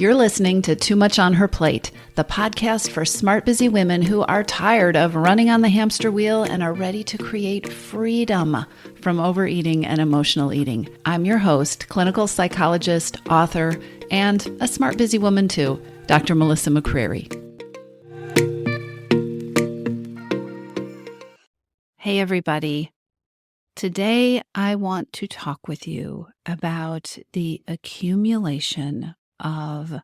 You're listening to Too Much on Her Plate, the podcast for smart, busy women who are tired of running on the hamster wheel and are ready to create freedom from overeating and emotional eating. I'm your host, clinical psychologist, author, and a smart, busy woman too, Dr. Melissa McCreary. Hey, everybody. Today, I want to talk with you about the accumulation of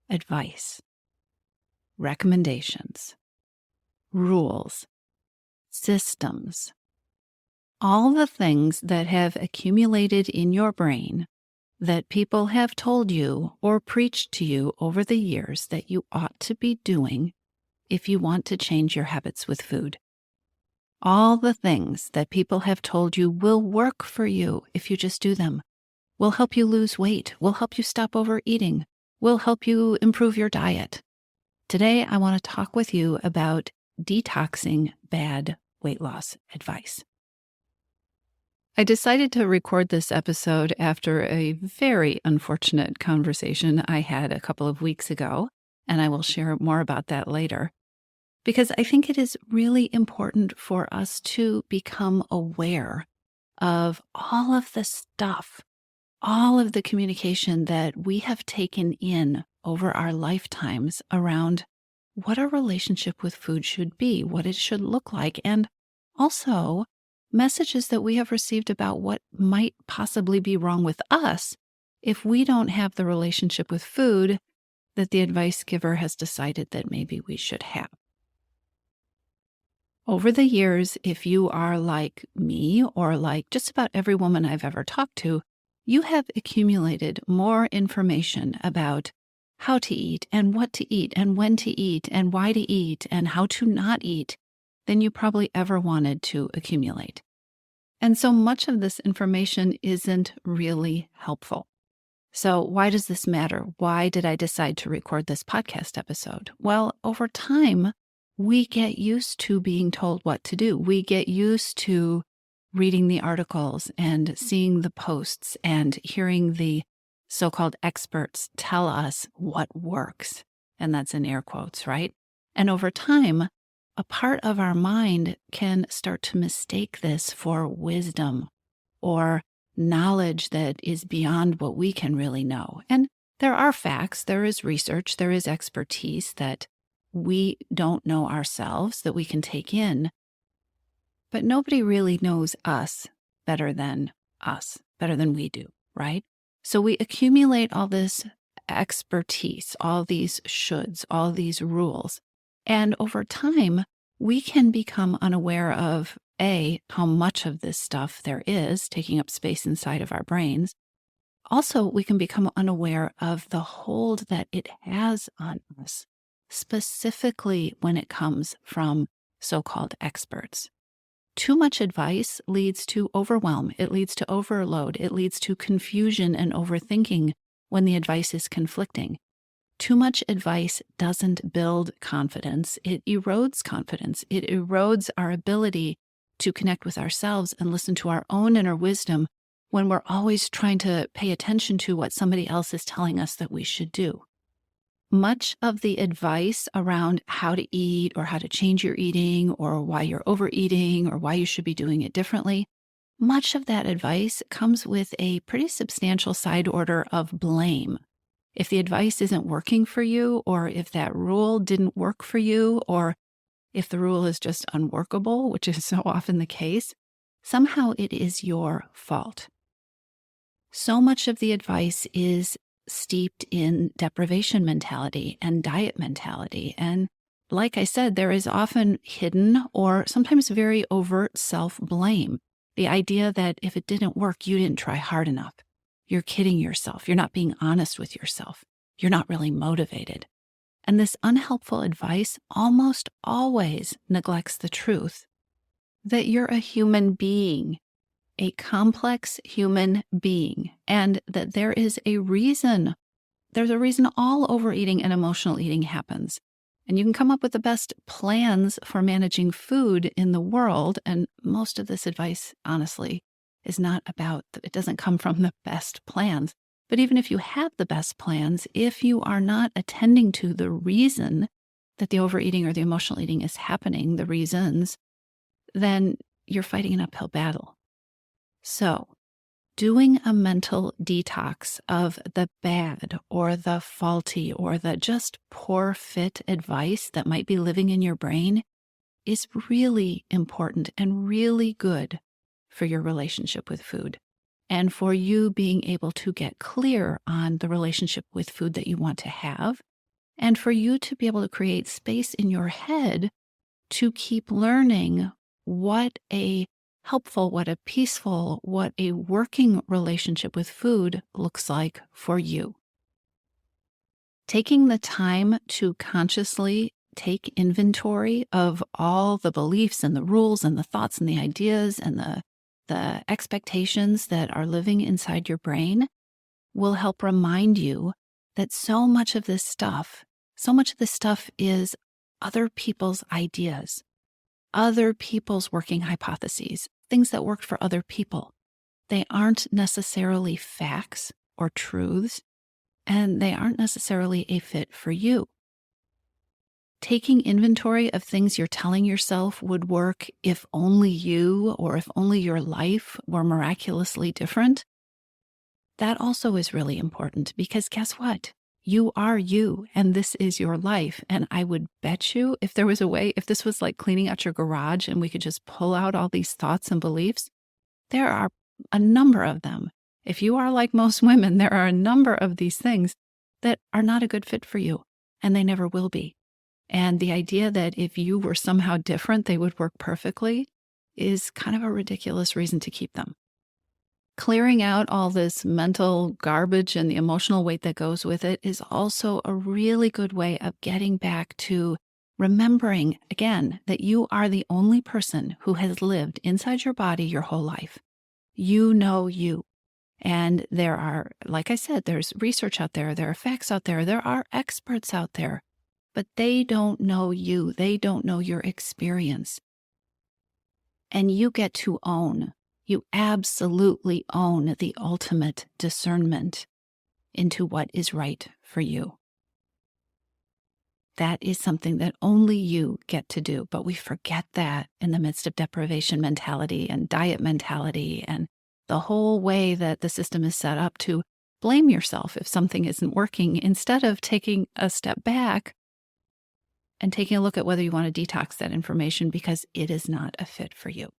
advice, recommendations, rules, systems, all the things that have accumulated in your brain that people have told you or preached to you over the years that you ought to be doing if you want to change your habits with food. All the things that people have told you will work for you if you just do them, will help you lose weight, will help you stop overeating, will help you improve your diet. Today, I want to talk with you about detoxing bad weight loss advice. I decided to record this episode after a very unfortunate conversation I had a couple of weeks ago, and I will share more about that later, because I think it is really important for us to become aware of all of the stuff, all of the communication that we have taken in over our lifetimes around what our relationship with food should be, what it should look like, and also messages that we have received about what might possibly be wrong with us if we don't have the relationship with food that the advice giver has decided that maybe we should have. Over the years, if you are like me or like just about every woman I've ever talked to, you have accumulated more information about how to eat and what to eat and when to eat and why to eat and how to not eat than you probably ever wanted to accumulate. And so much of this information isn't really helpful. So why does this matter? Why did I decide to record this podcast episode? Well, over time, we get used to being told what to do. We get used to reading the articles and seeing the posts and hearing the so-called experts tell us what works. And that's in air quotes, right? And over time, a part of our mind can start to mistake this for wisdom or knowledge that is beyond what we can really know. And there are facts, there is research, there is expertise that we don't know ourselves that we can take in. But nobody really knows us better than we do, right? So we accumulate all this expertise, all these shoulds, all these rules. And over time, we can become unaware of, A, how much of this stuff there is taking up space inside of our brains. Also, we can become unaware of the hold that it has on us, specifically when it comes from so-called experts. Too much advice leads to overwhelm. It leads to overload. It leads to confusion and overthinking when the advice is conflicting. Too much advice doesn't build confidence. It erodes confidence. It erodes our ability to connect with ourselves and listen to our own inner wisdom when we're always trying to pay attention to what somebody else is telling us that we should do. Much of the advice around how to eat or how to change your eating or why you're overeating or why you should be doing it differently, much of that advice comes with a pretty substantial side order of blame. If the advice isn't working for you, or if that rule didn't work for you, or if the rule is just unworkable, which is so often the case, somehow it is your fault. So much of the advice is steeped in deprivation mentality and diet mentality. And like I said, there is often hidden or sometimes very overt self-blame. The idea that if it didn't work, you didn't try hard enough. You're kidding yourself. You're not being honest with yourself. You're not really motivated. And this unhelpful advice almost always neglects the truth that you're a human being, a complex human being, and that there is a reason. There's a reason all overeating and emotional eating happens. And you can come up with the best plans for managing food in the world. And most of this advice, honestly, is not about, it doesn't come from the best plans. But even if you have the best plans, if you are not attending to the reason that the overeating or the emotional eating is happening, the reasons, then you're fighting an uphill battle. So, doing a mental detox of the bad or the faulty or the just poor fit advice that might be living in your brain is really important and really good for your relationship with food and for you being able to get clear on the relationship with food that you want to have, and for you to be able to create space in your head to keep learning what a helpful, what a peaceful, what a working relationship with food looks like for you. Taking the time to consciously take inventory of all the beliefs and the rules and the thoughts and the ideas and the expectations that are living inside your brain will help remind you that so much of this stuff is other people's ideas, other people's working hypotheses, things that worked for other people. They aren't necessarily facts or truths, and they aren't necessarily a fit for you. Taking inventory of things you're telling yourself would work if only you or if only your life were miraculously different, that also is really important, because guess what? You are you, and this is your life. And I would bet you if there was a way, if this was like cleaning out your garage and we could just pull out all these thoughts and beliefs, there are a number of them. If you are like most women, there are a number of these things that are not a good fit for you, and they never will be. And the idea that if you were somehow different, they would work perfectly is kind of a ridiculous reason to keep them. Clearing out all this mental garbage and the emotional weight that goes with it is also a really good way of getting back to remembering, again, that you are the only person who has lived inside your body your whole life. You know you. And there are, like I said, there's research out there are facts out there are experts out there. But they don't know you. They don't know your experience. And you get to own. You absolutely own the ultimate discernment into what is right for you. That is something that only you get to do. But we forget that in the midst of deprivation mentality and diet mentality and the whole way that the system is set up to blame yourself if something isn't working, instead of taking a step back and taking a look at whether you want to detox that information because it is not a fit for you.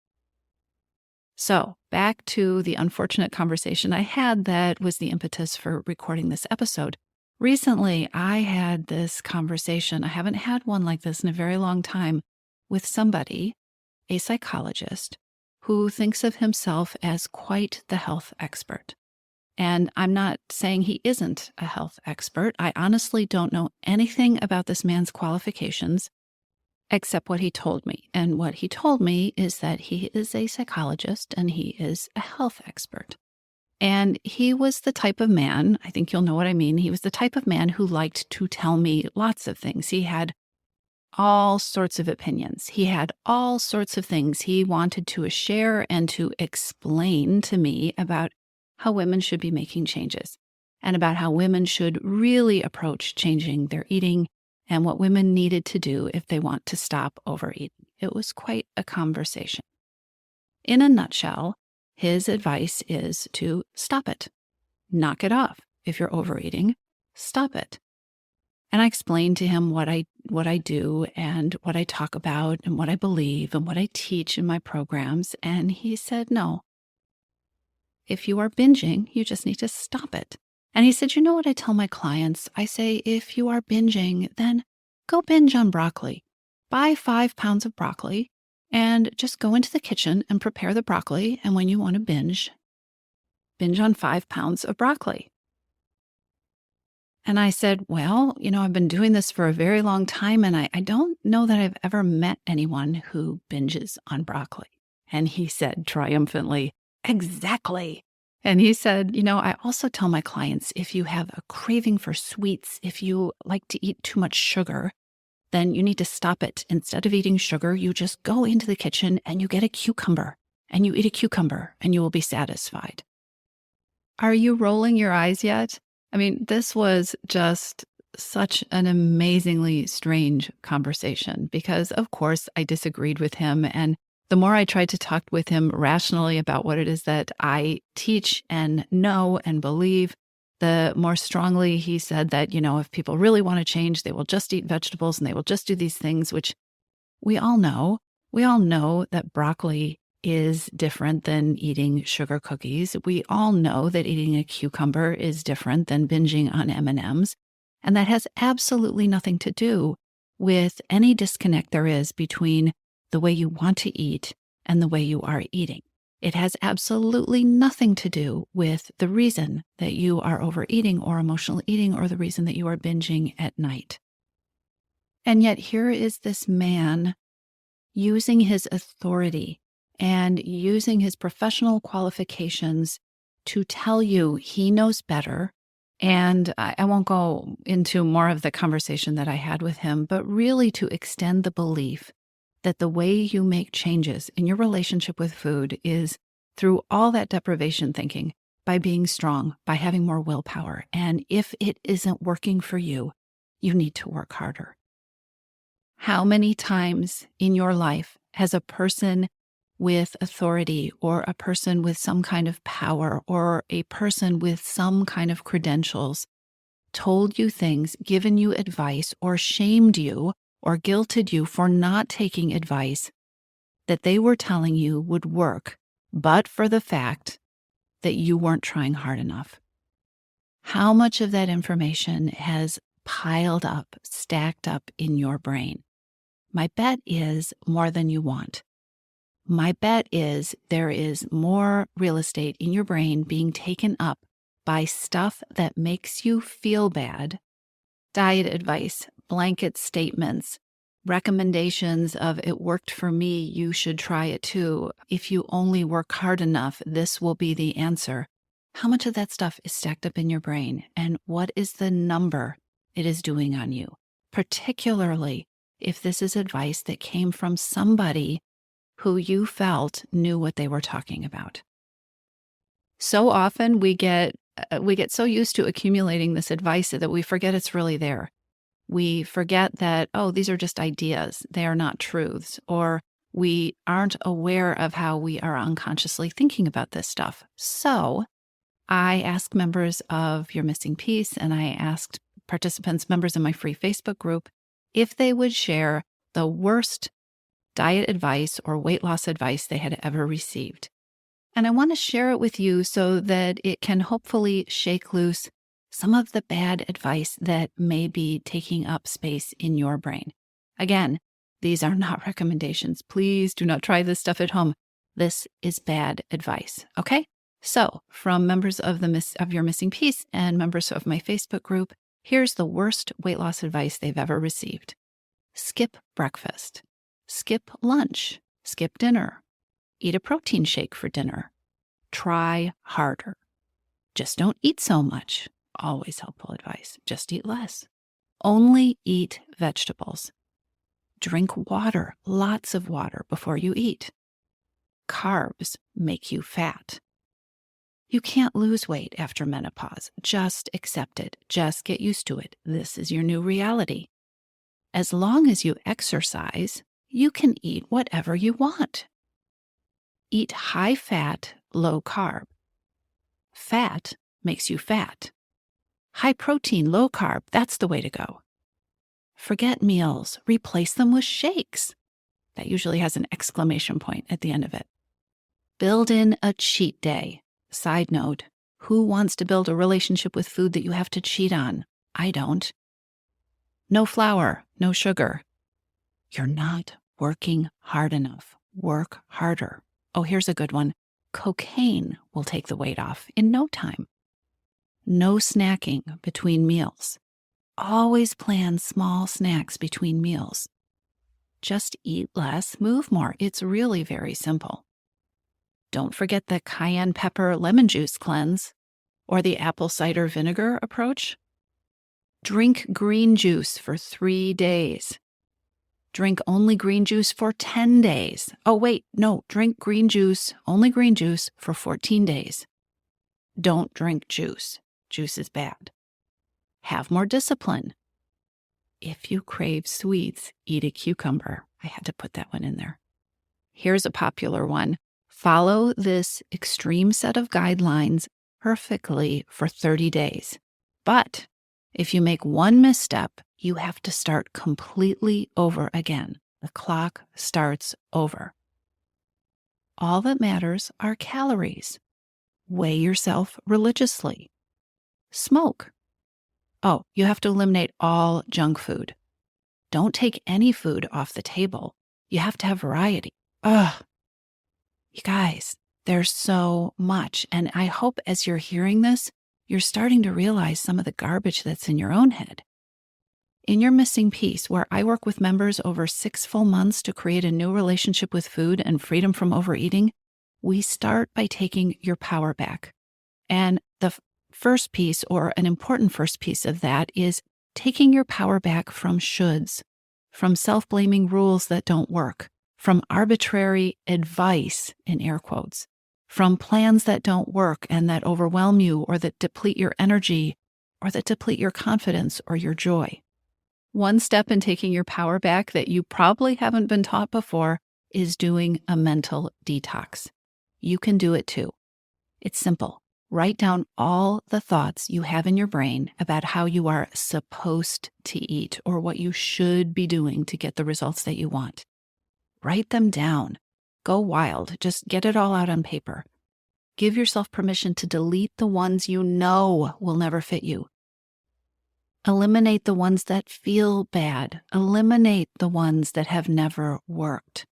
So back to the unfortunate conversation I had that was the impetus for recording this episode. Recently, I had this conversation. I haven't had one like this in a very long time with somebody, a psychologist, who thinks of himself as quite the health expert. And I'm not saying he isn't a health expert. I honestly don't know anything about this man's qualifications except what he told me. And what he told me is that he is a psychologist and he is a health expert. And he was the type of man, I think you'll know what I mean, he was the type of man who liked to tell me lots of things. He had all sorts of opinions. He had all sorts of things he wanted to share and to explain to me about how women should be making changes and about how women should really approach changing their eating and what women needed to do if they want to stop overeating. It was quite a conversation. In a nutshell, his advice is to stop it. Knock it off. If you're overeating, stop it. And I explained to him what I do and what I talk about and what I believe and what I teach in my programs. And he said, no. If you are binging, you just need to stop it. And he said, you know what I tell my clients? I say, if you are binging, then go binge on broccoli. Buy 5 pounds of broccoli and just go into the kitchen and prepare the broccoli. And when you want to binge on 5 pounds of broccoli. And I said, well, I've been doing this for a very long time, and I don't know that I've ever met anyone who binges on broccoli. And he said triumphantly, exactly. And he said, I also tell my clients, if you have a craving for sweets, if you like to eat too much sugar, then you need to stop it. Instead of eating sugar, you just go into the kitchen and you get a cucumber and you eat a cucumber and you will be satisfied. Are you rolling your eyes yet? I mean, this was just such an amazingly strange conversation because, of course, I disagreed with him. And the more I tried to talk with him rationally about what it is that I teach and know and believe, the more strongly he said that, if people really want to change, they will just eat vegetables and they will just do these things, which we all know. We all know that broccoli is different than eating sugar cookies. We all know that eating a cucumber is different than binging on M&Ms. And that has absolutely nothing to do with any disconnect there is between the way you want to eat and the way you are eating. It has absolutely nothing to do with the reason that you are overeating or emotional eating or the reason that you are binging at night. And yet here is this man using his authority and using his professional qualifications to tell you he knows better. And I won't go into more of the conversation that I had with him, but really to extend the belief that the way you make changes in your relationship with food is through all that deprivation thinking, by being strong, by having more willpower. And if it isn't working for you, you need to work harder. How many times in your life has a person with authority or a person with some kind of power or a person with some kind of credentials told you things, given you advice, or shamed you or guilted you for not taking advice that they were telling you would work, but for the fact that you weren't trying hard enough? How much of that information has piled up, stacked up in your brain? My bet is more than you want. My bet is there is more real estate in your brain being taken up by stuff that makes you feel bad, diet advice, blanket statements, recommendations of it worked for me, you should try it too. If you only work hard enough, this will be the answer. How much of that stuff is stacked up in your brain, and what is the number it is doing on you? Particularly if this is advice that came from somebody who you felt knew what they were talking about. So often we get so used to accumulating this advice that we forget it's really there. We forget that, these are just ideas. They are not truths. Or we aren't aware of how we are unconsciously thinking about this stuff. So I asked members of Your Missing Piece, and I asked participants, members of my free Facebook group, if they would share the worst diet advice or weight loss advice they had ever received. And I want to share it with you so that it can hopefully shake loose some of the bad advice that may be taking up space in your brain. Again, these are not recommendations. Please do not try this stuff at home. This is bad advice, okay? So, from members of Your Missing Piece and members of my Facebook group, here's the worst weight loss advice they've ever received. Skip breakfast. Skip lunch. Skip dinner. Eat a protein shake for dinner. Try harder. Just don't eat so much. Always helpful advice. Just eat less. Only eat vegetables. Drink water, lots of water before you eat. Carbs make you fat. You can't lose weight after menopause. Just accept it. Just get used to it. This is your new reality. As long as you exercise, you can eat whatever you want. Eat high fat, low carb. Fat makes you fat. High protein, low carb, that's the way to go. Forget meals. Replace them with shakes. That usually has an exclamation point at the end of it. Build in a cheat day. Side note, who wants to build a relationship with food that you have to cheat on? I don't. No flour, no sugar. You're not working hard enough. Work harder. Oh, here's a good one. Cocaine will take the weight off in no time. No snacking between meals. Always plan small snacks between meals. Just eat less, move more. It's really very simple. Don't forget the cayenne pepper lemon juice cleanse or the apple cider vinegar approach. Drink green juice for 3 days. Drink only green juice for 10 days. Oh, wait, no, drink green juice, only green juice for 14 days. Don't drink juice. Juice is bad. Have more discipline. If you crave sweets, eat a cucumber. I had to put that one in there. Here's a popular one. Follow this extreme set of guidelines perfectly for 30 days. But if you make one misstep, you have to start completely over again. The clock starts over. All that matters are calories. Weigh yourself religiously. Smoke. Oh, you have to eliminate all junk food. Don't take any food off the table. You have to have variety. Ugh. You guys, there's so much. And I hope as you're hearing this, you're starting to realize some of the garbage that's in your own head. In your missing piece, where I work with members over 6 full months to create a new relationship with food and freedom from overeating, we start by taking your power back. And the first piece, or an important first piece of that, is taking your power back from shoulds, from self-blaming rules that don't work, from arbitrary advice, in air quotes, from plans that don't work and that overwhelm you or that deplete your energy or that deplete your confidence or your joy. One step in taking your power back that you probably haven't been taught before is doing a mental detox. You can do it too. It's simple. Write down all the thoughts you have in your brain about how you are supposed to eat or what you should be doing to get the results that you want. Write them down. Go wild. Just get it all out on paper. Give yourself permission to delete the ones you know will never fit you. Eliminate the ones that feel bad. Eliminate the ones that have never worked.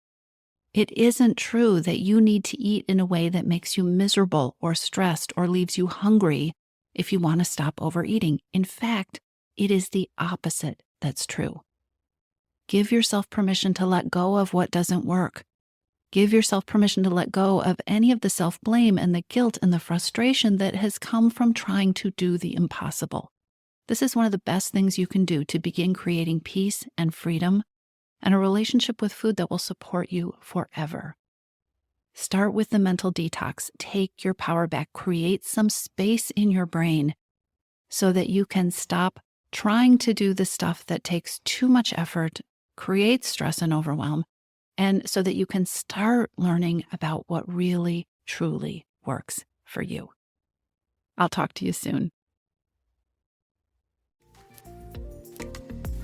It isn't true that you need to eat in a way that makes you miserable or stressed or leaves you hungry if you want to stop overeating. In fact, it is the opposite that's true. Give yourself permission to let go of what doesn't work. Give yourself permission to let go of any of the self-blame and the guilt and the frustration that has come from trying to do the impossible. This is one of the best things you can do to begin creating peace and freedom and a relationship with food that will support you forever. Start with the mental detox. Take your power back. Create some space in your brain so that you can stop trying to do the stuff that takes too much effort, creates stress and overwhelm, and so that you can start learning about what really, truly works for you. I'll talk to you soon.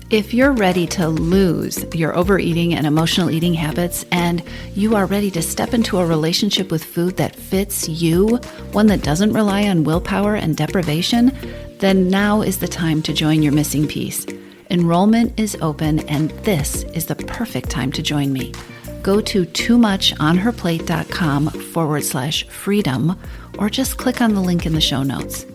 If you're ready to lose your overeating and emotional eating habits, and you are ready to step into a relationship with food that fits you, one that doesn't rely on willpower and deprivation, then now is the time to join your missing piece. Enrollment is open, and this is the perfect time to join me. Go to toomuchonherplate.com/freedom, or just click on the link in the show notes.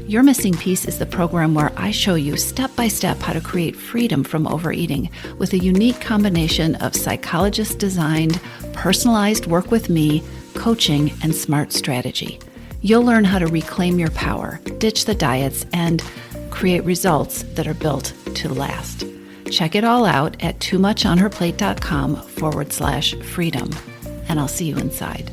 Your Missing Piece is the program where I show you step-by-step how to create freedom from overeating with a unique combination of psychologist-designed, personalized work with me, coaching, and smart strategy. You'll learn how to reclaim your power, ditch the diets, and create results that are built to last. Check it all out at toomuchonherplate.com/freedom, and I'll see you inside.